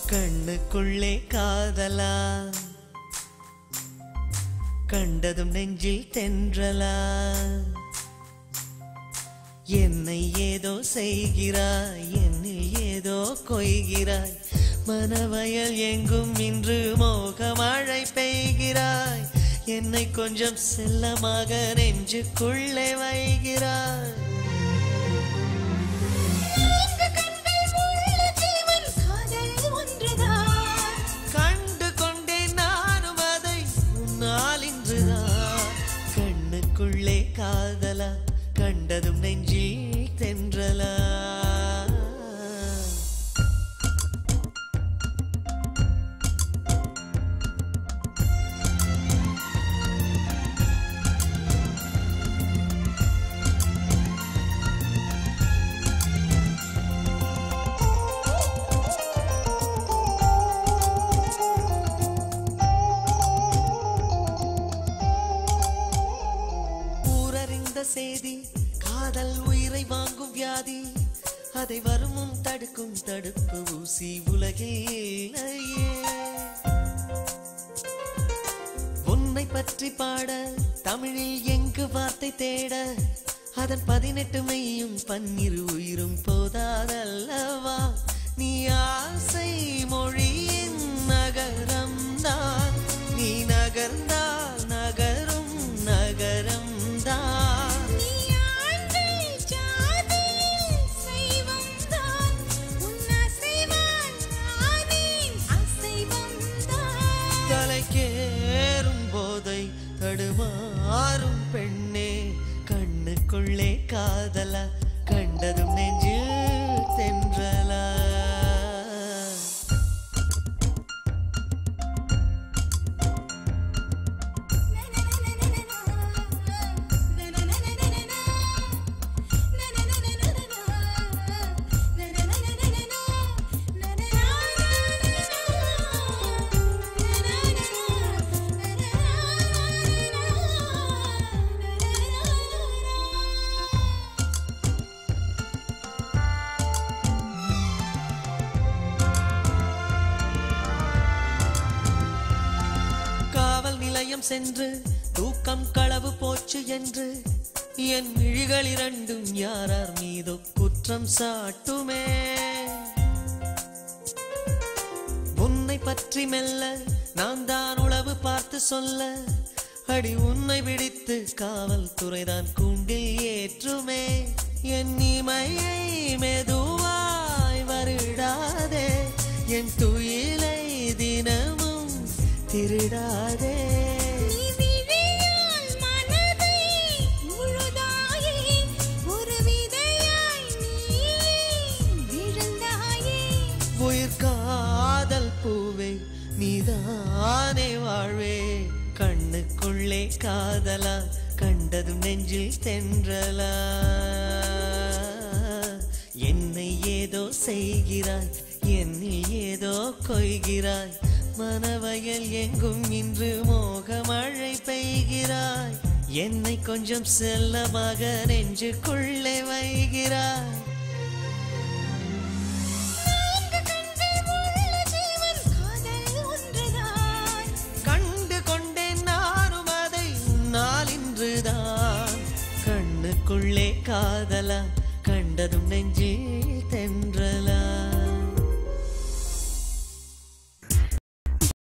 கண்ணுக்குள்ளே காதலா கண்டதும் நெஞ்சில் தென்றலா என்னை ஏதோ செய்கிறாய் என்னில் ஏதோ கொய்கிறாய் மனவயல் எங்கும் இன்று மோகமழை பெய்கிறாய் என்னை கொஞ்சம் செல்லமாக நெஞ்சுக்குள்ளே வைகிறாய் கண்டு கொண்டேன் நானும் அதை உன்னால் இன்றுதான் கண்ணுக்குள்ளே காதலா கண்டதும் நெஞ்சில் தென்றலா சேதி காதல் உயிரை வாங்கும் வியாதி அதை வருமுன் தடுக்கும் தடுப்பு ஊசி உலகிலேயே உன்னை பற்றி பாட தமிழில் எங்கு வார்த்தை தேட அதன் 18 மையும் 12 உயிரும் போதாதல்லவா நீ ஆசை மொழியின் நகரம் தான் நீ நகர்ந்தால் நகரும் நகரம் தான் தலைக்கேறும் போதை தடுமாறும் பெண்ணே கண்ணுக்குள்ளே காதலா கண்டதும் நெஞ்சில் தென்றலா சென்று தூக்கம் களவு போச்சு என்று என் விழிகள் இரண்டும் யாரார் மீதோ குற்றம் சாட்டுமே உன்னை பற்றி மெல்ல நான் தான் உளவு பார்த்து சொல்ல அடி உன்னை பிடித்து காவல்துறைதான் கூண்டில் ஏற்றுமே என் இமையை மெதுவாய் வருடாதே என் துயிலை தினமும் திருடாதே காதல் பூவே நீதானே வாழ்வே கண்ணுக்குள்ளே காதலா கண்டதும் நெஞ்சில் தென்றலா என்னை ஏதோ செய்கிறாய் என்னில் ஏதோ கொய்கிறாய் மனவயல் எங்கும் இன்று மோகமழை பெய்கிறாய் என்னை கொஞ்சம் செல்லமாக நெஞ்சுக்குள்ளே வைகிறாய் கண்ணுக்குள்ளே காதலா கண்டதும் நெஞ்சில்